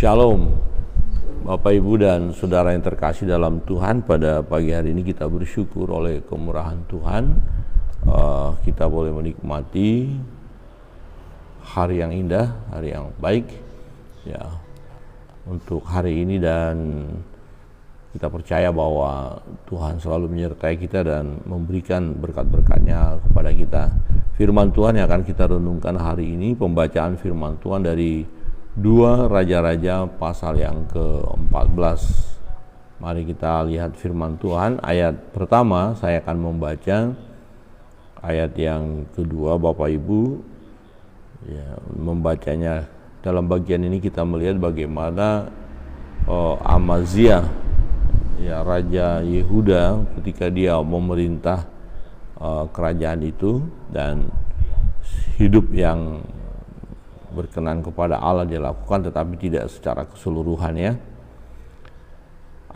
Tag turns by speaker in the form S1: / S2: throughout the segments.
S1: Shalom Bapak Ibu dan Saudara yang terkasih dalam Tuhan. Pada pagi hari ini kita bersyukur oleh kemurahan Tuhan, kita boleh menikmati hari yang indah, hari yang baik ya untuk hari ini, dan kita percaya bahwa Tuhan selalu menyertai kita dan memberikan berkat-berkatnya kepada kita. Firman Tuhan yang akan kita renungkan hari ini, pembacaan firman Tuhan dari 2 Raja-Raja pasal yang ke-14. Mari kita lihat firman Tuhan. Ayat pertama saya akan membaca, ayat yang kedua Bapak Ibu ya, membacanya. Dalam bagian ini kita melihat bagaimana Amazia ya, Raja Yehuda, ketika dia memerintah kerajaan itu dan hidup yang berkenan kepada Allah dia lakukan, tetapi tidak secara keseluruhan ya.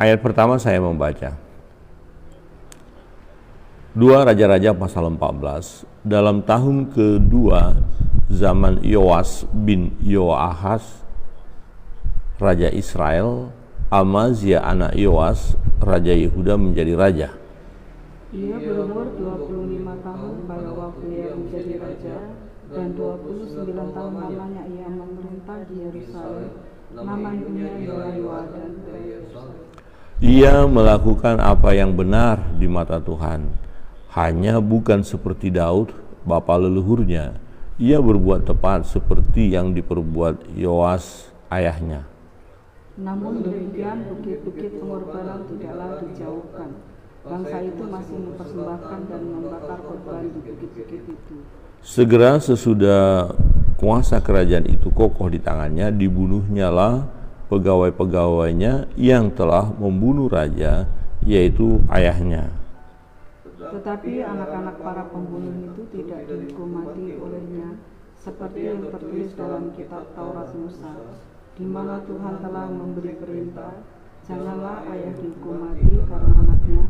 S1: Ayat pertama saya membaca 2 Raja-Raja pasal 14. Dalam tahun kedua zaman Yoas bin Yoahas Raja Israel, Amazia anak Yoas Raja Yehuda menjadi raja.
S2: Ia berumur 25 tahun pada waktu ia menjadi raja, dan 29 tahun lamanya ia memerintah di Yerusalem. Nama ibunya ialah Yoadan.
S1: Ia melakukan apa yang benar di mata Tuhan, hanya bukan seperti Daud bapa leluhurnya. Ia berbuat tepat seperti yang diperbuat Yoas ayahnya.
S2: Namun demikian, bukit-bukit pengorbanan tidaklah dijauhkan. Bangsa itu masih mempersembahkan dan membakar korban di bukit-bukit itu.
S1: Segera sesudah kuasa kerajaan itu kokoh di tangannya, dibunuhnyalah pegawai-pegawainya yang telah membunuh raja, yaitu ayahnya.
S2: Tetapi anak-anak para pembunuh itu tidak dihukum mati olehnya, seperti yang tertulis dalam kitab Taurat Musa, di mana Tuhan telah memberi perintah, janganlah ayah dihukum mati karena anaknya,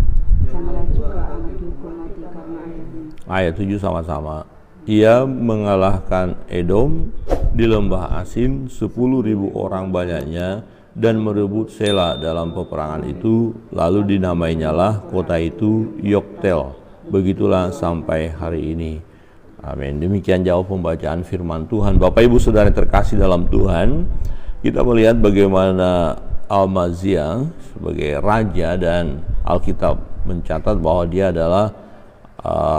S2: janganlah juga anak dihukum mati karena ayahnya. Ayat 7 sama-sama. Ia mengalahkan Edom di lembah Asin, 10.000 orang banyaknya, dan merebut Sela dalam peperangan itu, lalu dinamainyalah kota itu Yoktel. Begitulah sampai hari ini. Amin. Demikian jauh pembacaan firman Tuhan. Bapak Ibu Saudara yang terkasih dalam Tuhan, kita melihat bagaimana Amazia sebagai raja, dan Alkitab mencatat bahwa dia adalah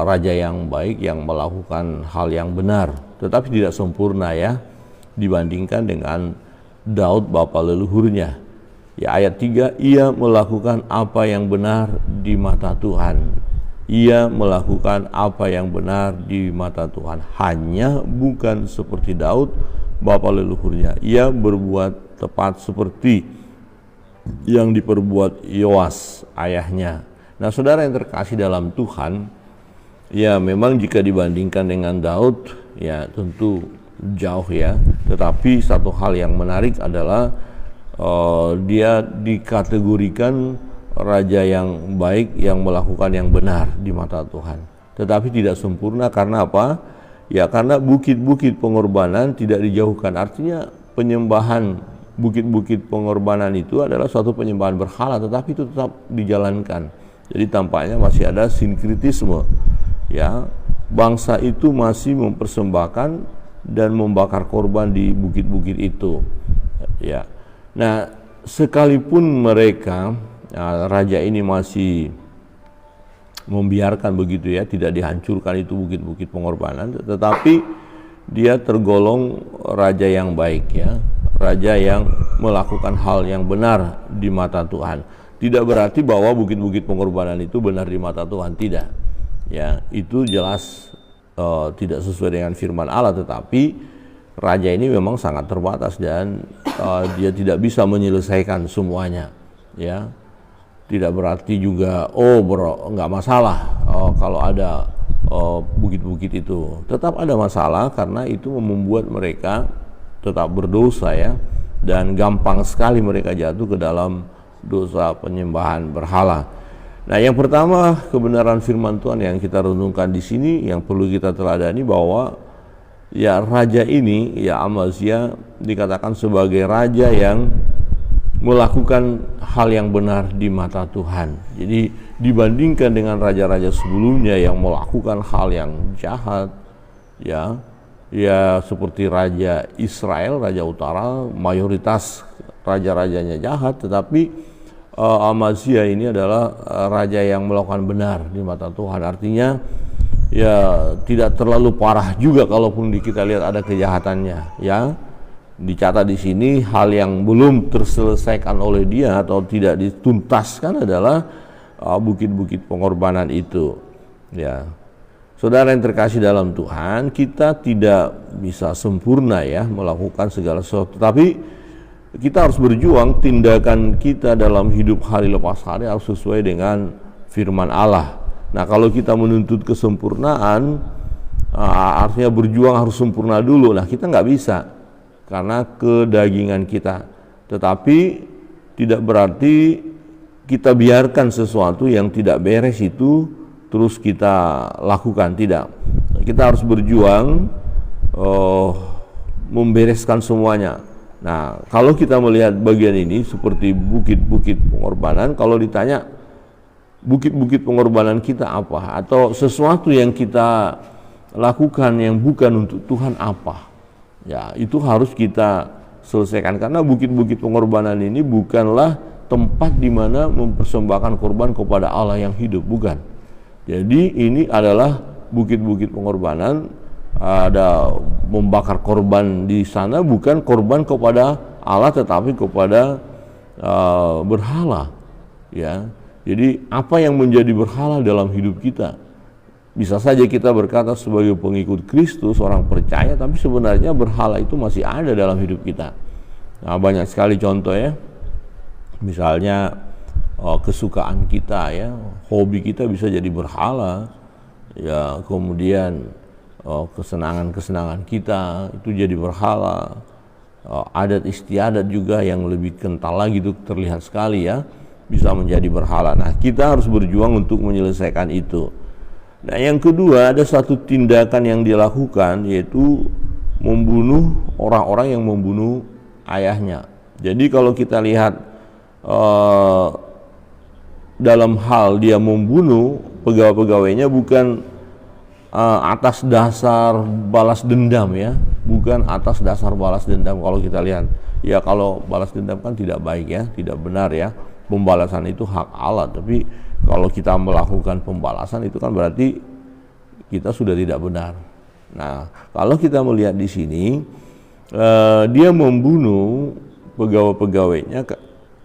S2: raja yang baik yang melakukan hal yang benar, tetapi tidak sempurna ya dibandingkan dengan Daud bapa leluhurnya. Ya, ayat 3, ia melakukan apa yang benar di mata Tuhan. Ia melakukan apa yang benar di mata Tuhan, hanya bukan seperti Daud bapa leluhurnya. Ia berbuat tepat seperti yang diperbuat Yoas ayahnya. Nah, saudara yang terkasih dalam Tuhan, ya memang jika dibandingkan dengan Daud ya tentu jauh ya, tetapi satu hal yang menarik adalah dia dikategorikan raja yang baik yang melakukan yang benar di mata Tuhan, tetapi tidak sempurna. Karena apa? Ya karena bukit-bukit pengorbanan tidak dijauhkan. Artinya penyembahan bukit-bukit pengorbanan itu adalah suatu penyembahan berhala, tetapi itu tetap dijalankan. Jadi tampaknya masih ada sinkritisme ya, bangsa itu masih mempersembahkan dan membakar korban di bukit-bukit itu ya. Nah, sekalipun mereka raja ini masih membiarkan begitu ya, tidak dihancurkan itu bukit-bukit pengorbanan, tetapi dia tergolong raja yang baik ya, raja yang melakukan hal yang benar di mata Tuhan. Tidak berarti bahwa bukit-bukit pengorbanan itu benar di mata Tuhan, tidak. Ya, itu jelas tidak sesuai dengan firman Allah, tetapi raja ini memang sangat terbatas dan dia tidak bisa menyelesaikan semuanya. Ya, tidak berarti juga nggak masalah kalau ada bukit-bukit itu. Tetap ada masalah karena itu membuat mereka tetap berdosa ya, dan gampang sekali mereka jatuh ke dalam dosa penyembahan berhala. Nah, yang pertama kebenaran firman Tuhan yang kita renungkan di sini yang perlu kita teladani bahwa
S1: Ya, raja ini, ya Amazia dikatakan sebagai raja yang melakukan hal yang benar di mata Tuhan. Jadi dibandingkan dengan raja-raja sebelumnya yang melakukan hal yang jahat, ya seperti Raja Israel, Raja Utara, mayoritas raja-rajanya jahat, tetapi Amazia ini adalah raja yang melakukan benar di mata Tuhan. Artinya ya tidak terlalu parah juga kalaupun kita lihat ada kejahatannya, ya. Dicatat di sini hal yang belum terselesaikan oleh dia atau tidak dituntaskan adalah bukit-bukit pengorbanan itu, ya. Saudara yang terkasih dalam Tuhan, kita tidak bisa sempurna ya melakukan segala sesuatu, tapi kita harus berjuang. Tindakan kita dalam hidup hari lepas hari harus sesuai dengan firman Allah. Nah, kalau kita menuntut kesempurnaan, artinya berjuang harus sempurna dulu. Nah, kita nggak bisa karena kedagingan kita. Tetapi tidak berarti kita biarkan sesuatu yang tidak beres itu terus kita lakukan, tidak. Kita harus berjuang membereskan semuanya. Nah, kalau kita melihat bagian ini seperti bukit-bukit pengorbanan, kalau ditanya bukit-bukit pengorbanan kita apa, atau sesuatu yang kita lakukan yang bukan untuk Tuhan apa, ya itu harus kita selesaikan, karena bukit-bukit pengorbanan ini bukanlah tempat di mana mempersembahkan korban kepada Allah yang hidup, bukan. Jadi ini adalah bukit-bukit pengorbanan, ada membakar korban di sana bukan korban kepada Allah tetapi kepada berhala, ya. Jadi apa yang menjadi berhala dalam hidup kita? Bisa saja kita berkata sebagai pengikut Kristus, orang percaya, tapi sebenarnya berhala itu masih ada dalam hidup kita. Nah, banyak sekali contoh ya. Misalnya kesukaan kita ya, hobi kita bisa jadi berhala, ya. Kemudian kesenangan-kesenangan kita itu jadi berhala. Adat istiadat juga yang lebih kental lagi itu terlihat sekali ya, bisa menjadi berhala. Nah, kita harus berjuang untuk menyelesaikan itu. Nah, yang kedua, ada satu tindakan yang dilakukan, yaitu membunuh orang-orang yang membunuh ayahnya. Jadi kalau kita lihat dalam hal dia membunuh pegawai-pegawainya bukan atas dasar balas dendam ya, bukan atas dasar balas dendam. Kalau kita lihat ya, kalau balas dendam kan tidak baik ya, tidak benar ya. Pembalasan itu hak Allah, tapi kalau kita melakukan pembalasan itu kan berarti kita sudah tidak benar. Nah, kalau kita melihat di sini dia membunuh pegawai-pegawainya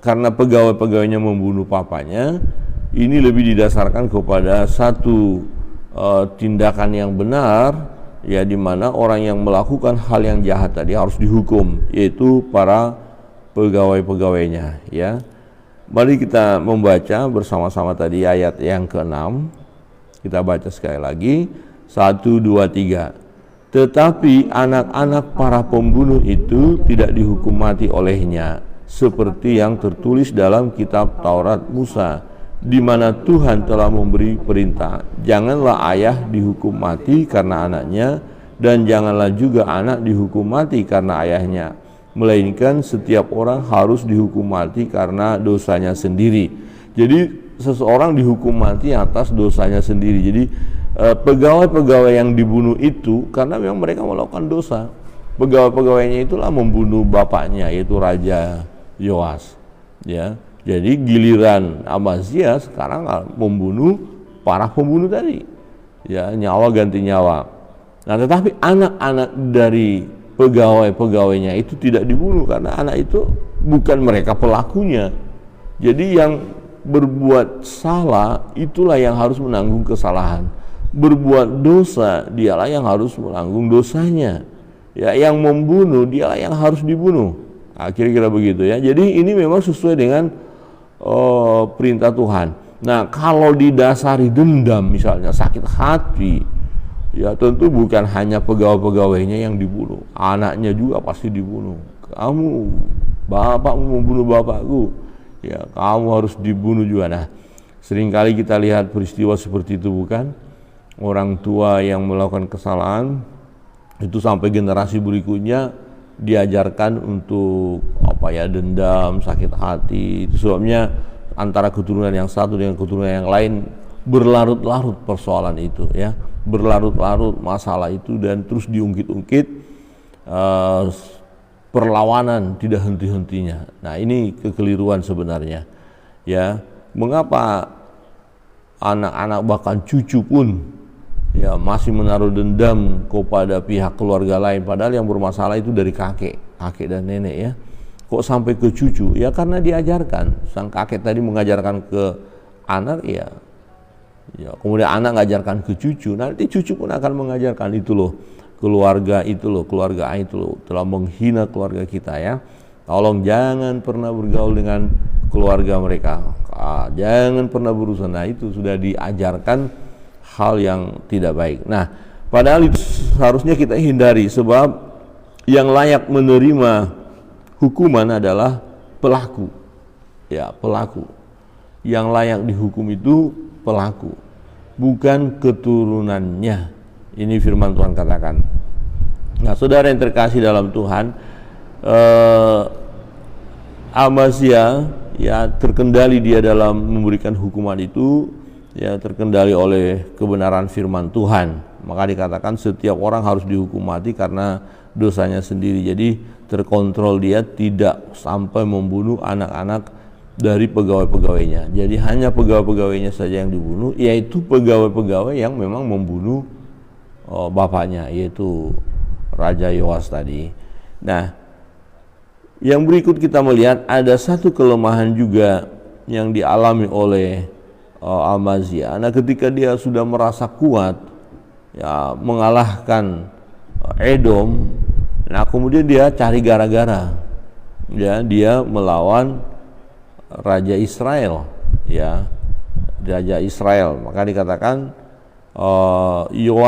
S1: karena pegawai-pegawainya membunuh papanya. Ini lebih didasarkan kepada satu tindakan yang benar, ya, di mana orang yang melakukan hal yang jahat tadi harus dihukum, yaitu para pegawai-pegawainya, ya. Mari kita membaca bersama-sama tadi ayat yang ke-6. Kita baca sekali lagi. 1, 2, 3. Tetapi anak-anak para pembunuh itu tidak dihukum mati olehnya, seperti yang tertulis dalam kitab Taurat Musa, di mana Tuhan telah memberi perintah, janganlah ayah dihukum mati karena anaknya, dan janganlah juga anak dihukum mati karena ayahnya, melainkan setiap orang harus dihukum mati karena dosanya sendiri. Jadi seseorang dihukum mati atas dosanya sendiri. Jadi pegawai-pegawai yang dibunuh itu karena memang mereka melakukan dosa. Pegawai-pegawainya itulah membunuh bapaknya, yaitu Raja Yoas, ya. Jadi giliran Amazia sekarang membunuh para pembunuh tadi, ya, nyawa ganti nyawa. Nah, tetapi anak-anak dari pegawai-pegawainya itu tidak dibunuh karena anak itu bukan mereka pelakunya. Jadi yang berbuat salah itulah yang harus menanggung kesalahan. Berbuat dosa dialah yang harus menanggung dosanya. Ya, yang membunuh dialah yang harus dibunuh. Nah, kira-kira begitu ya. Jadi ini memang sesuai dengan perintah Tuhan. Nah, kalau didasari dendam misalnya, sakit hati, ya tentu bukan hanya pegawai-pegawainya yang dibunuh, anaknya juga pasti dibunuh. Kamu, bapakmu membunuh bapakku, ya kamu harus dibunuh juga. Nah, seringkali kita lihat peristiwa seperti itu, bukan? Orang tua yang melakukan kesalahan, Itu sampai generasi berikutnya diajarkan untuk dendam, sakit hati. Itu sebabnya antara keturunan yang satu dengan keturunan yang lain berlarut-larut persoalan itu, ya, berlarut-larut masalah itu, dan terus diungkit-ungkit, perlawanan tidak henti-hentinya. Nah, ini kekeliruan sebenarnya, ya. Mengapa anak-anak bahkan cucu pun ya masih menaruh dendam kepada pihak keluarga lain, padahal yang bermasalah itu dari kakek dan nenek, ya. Kok sampai ke cucu? Ya karena diajarkan. Sang kakek tadi mengajarkan ke anak, ya kemudian anak mengajarkan ke cucu, nanti cucu pun akan mengajarkan. Itu loh keluarga itu loh telah menghina keluarga kita, ya. Tolong jangan pernah bergaul dengan keluarga mereka, jangan pernah berurusan. Nah, itu sudah diajarkan hal yang tidak baik. Nah, padahal itu seharusnya kita hindari, sebab yang layak menerima hukuman adalah pelaku, ya, pelaku. Yang layak dihukum itu pelaku, bukan keturunannya. Ini firman Tuhan katakan. Nah, saudara yang terkasih dalam Tuhan, Amazia, ya, terkendali dia dalam memberikan hukuman itu, ya, terkendali oleh kebenaran firman Tuhan. Maka dikatakan setiap orang harus dihukum mati karena dosanya sendiri. Jadi terkontrol, dia tidak sampai membunuh anak-anak dari pegawai-pegawainya. Jadi hanya pegawai-pegawainya saja yang dibunuh, yaitu pegawai-pegawai yang memang membunuh bapaknya, yaitu Raja Yoas tadi. Nah, yang berikut kita melihat ada satu kelemahan juga yang dialami oleh Amazia. Nah, ketika dia sudah merasa kuat, ya, mengalahkan Edom, nah kemudian dia cari gara-gara, ya, dia melawan Raja Israel, ya, Raja Israel. Maka dikatakan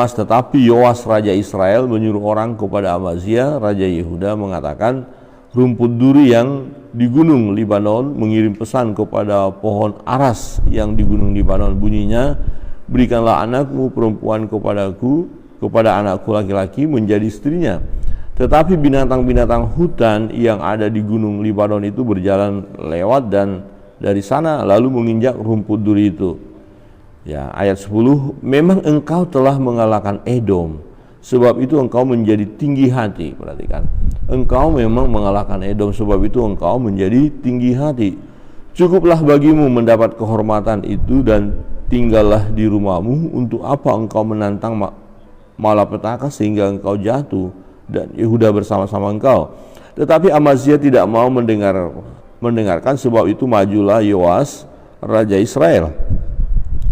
S1: tetapi Yoas Raja Israel menyuruh orang kepada Amazia Raja Yehuda mengatakan, rumput duri yang di gunung Libanon mengirim pesan kepada pohon aras yang di gunung Libanon, bunyinya, berikanlah anakmu perempuan kepadaku, kepada anakku laki-laki menjadi istrinya. Tetapi binatang-binatang hutan yang ada di gunung Libanon itu berjalan lewat dan dari sana lalu menginjak rumput duri itu. Ya, ayat 10, memang engkau telah mengalahkan Edom, sebab itu engkau menjadi tinggi hati. Perhatikan, engkau memang mengalahkan Edom, sebab itu engkau menjadi tinggi hati. Cukuplah bagimu mendapat kehormatan itu dan tinggallah di rumahmu. Untuk apa engkau menantang malapetaka sehingga engkau jatuh dan Yehuda bersama-sama engkau? Tetapi Amazia tidak mau mendengarkan, sebab itu majulah Yoas Raja Israel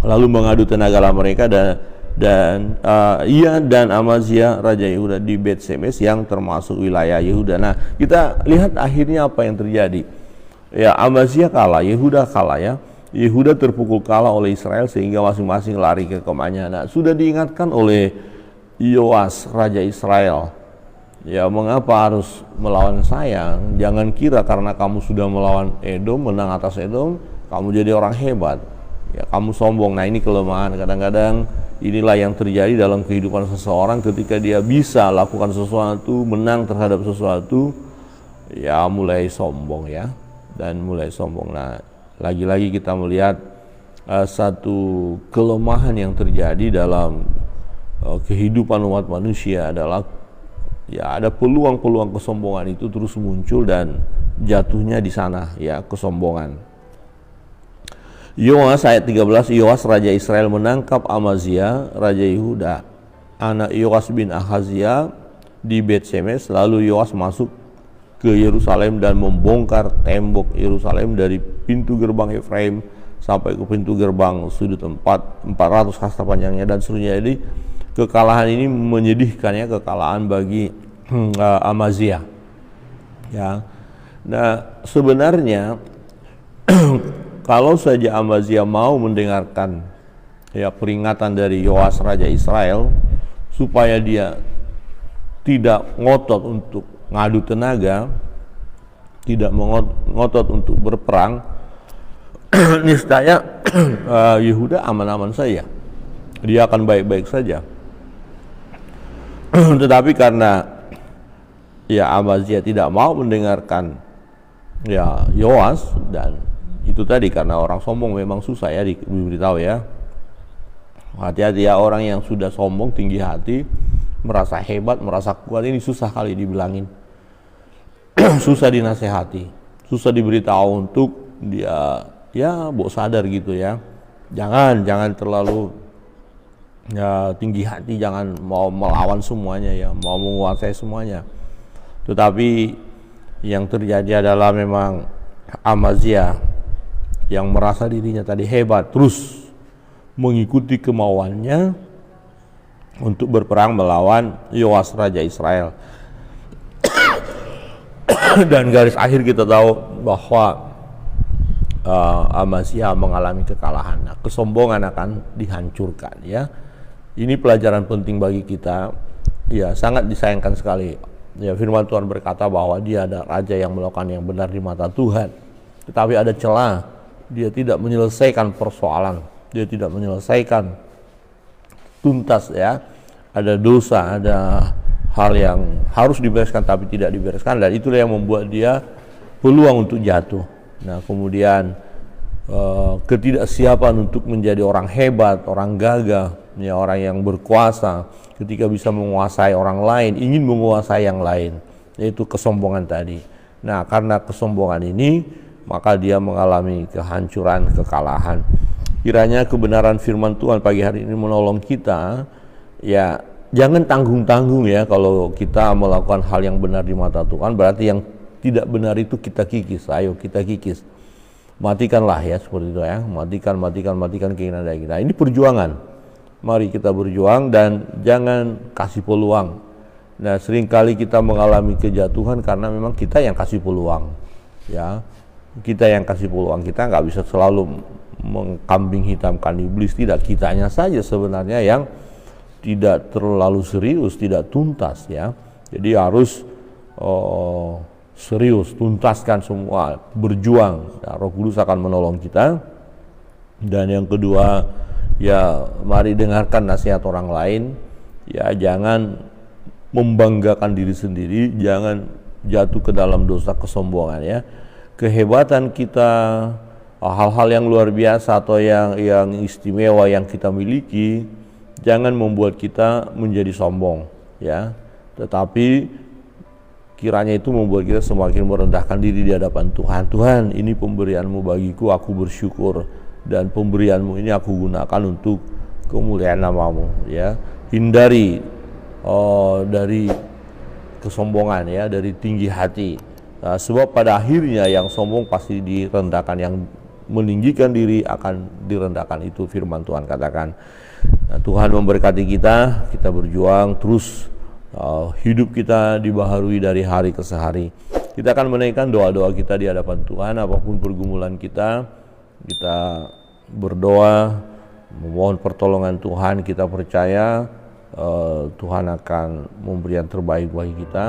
S1: lalu mengadu tenagalah mereka dan ia dan Amazia Raja Yehuda di Bet-Semes yang termasuk wilayah Yehuda. Nah, kita lihat akhirnya apa yang terjadi. Ya, Amazia kalah, Yehuda kalah, ya. Yehuda terpukul kalah oleh Israel sehingga masing-masing lari ke kemahnya. Nah, sudah diingatkan oleh Yoas Raja Israel, ya, mengapa harus melawan saya? Jangan kira karena kamu sudah melawan Edom, menang atas Edom, kamu jadi orang hebat. Ya, kamu sombong. Nah, ini kelemahan. Kadang-kadang inilah yang terjadi dalam kehidupan seseorang ketika dia bisa lakukan sesuatu, menang terhadap sesuatu, ya mulai sombong, ya, dan mulai sombong. Nah, lagi-lagi kita melihat satu kelemahan yang terjadi dalam kehidupan umat manusia adalah, ya, ada peluang-peluang kesombongan itu terus muncul dan jatuhnya di sana, ya, kesombongan. Yoas ayat 13, Yoas Raja Israel menangkap Amazia Raja Yehuda, anak Yoas bin Ahazia di Bet-Semes. Lalu Yoas masuk ke Yerusalem dan membongkar tembok Yerusalem dari pintu gerbang Efraim sampai ke pintu gerbang sudut 400 hasta panjangnya dan seterusnya. Jadi kekalahan ini menyedihkan, ya, kekalahan bagi Amazia, ya. Nah, sebenarnya kalau saja Amazia mau mendengarkan, ya, peringatan dari Yoas Raja Israel supaya dia tidak ngotot untuk ngadu tenaga, tidak ngotot untuk berperang, niscaya Yehuda aman-aman saja, dia akan baik-baik saja. Tetapi karena ya Amazia tidak mau mendengarkan ya Yoas, dan itu tadi karena orang sombong memang susah ya diberitahu ya. Hati-hati ya, orang yang sudah sombong, tinggi hati, merasa hebat, merasa kuat, ini susah kali dibilangin. Susah dinasehati, susah diberitahu untuk dia ya bawa sadar gitu ya. Jangan terlalu ya tinggi hati, jangan mau melawan semuanya ya, mau menguasai semuanya. Tetapi yang terjadi adalah memang Amazia yang merasa dirinya tadi hebat, terus mengikuti kemauannya untuk berperang melawan Yoas Raja Israel. Dan garis akhir kita tahu bahwa Amazia mengalami kekalahan. Nah, kesombongan akan dihancurkan ya. Ini pelajaran penting bagi kita. Ya, sangat disayangkan sekali. Ya, firman Tuhan berkata bahwa dia ada raja yang melakukan yang benar di mata Tuhan. Tetapi ada celah. Dia tidak menyelesaikan persoalan. Dia tidak menyelesaikan tuntas ya. Ada dosa, ada hal yang harus dibereskan tapi tidak dibereskan, dan itulah yang membuat dia peluang untuk jatuh. Nah, kemudian ketidaksiapan untuk menjadi orang hebat, orang gagah, ya, orang yang berkuasa, ketika bisa menguasai orang lain, ingin menguasai yang lain, yaitu kesombongan tadi. Nah, karena kesombongan ini, maka dia mengalami kehancuran, kekalahan. Kiranya kebenaran firman Tuhan pagi hari ini menolong kita, ya, jangan tanggung-tanggung ya kalau kita melakukan hal yang benar di mata Tuhan, berarti yang tidak benar itu kita kikis. Ayo kita kikis, matikanlah ya, seperti itu ya, matikan keinginan dari kita. Ini perjuangan, mari kita berjuang dan jangan kasih peluang. Nah, seringkali kita mengalami kejatuhan karena memang kita yang kasih peluang ya, kita yang kasih peluang. Kita nggak bisa selalu mengkambing hitamkan iblis, tidak, kitanya saja sebenarnya yang tidak terlalu serius, tidak tuntas ya. Jadi harus serius, tuntaskan semua, berjuang. Nah, Roh Kudus akan menolong kita. Dan yang kedua, ya mari dengarkan nasihat orang lain. Ya, jangan membanggakan diri sendiri, jangan jatuh ke dalam dosa kesombongan ya. Kehebatan kita, hal-hal yang luar biasa atau yang istimewa yang kita miliki, jangan membuat kita menjadi sombong ya. Tetapi kiranya itu membuat kita semakin merendahkan diri di hadapan Tuhan. Tuhan, ini pemberian-Mu bagiku, aku bersyukur, dan pemberian-Mu ini aku gunakan untuk kemuliaan nama-Mu ya. Hindari dari kesombongan ya, dari tinggi hati. Nah, sebab pada akhirnya yang sombong pasti direndahkan, yang meninggikan diri akan direndahkan, itu firman Tuhan katakan. Nah, Tuhan memberkati kita berjuang terus, hidup kita dibaharui dari hari ke hari. Kita akan menaikkan doa-doa kita di hadapan Tuhan, apapun pergumulan kita berdoa, memohon pertolongan Tuhan. Kita percaya Tuhan akan memberi yang terbaik bagi kita.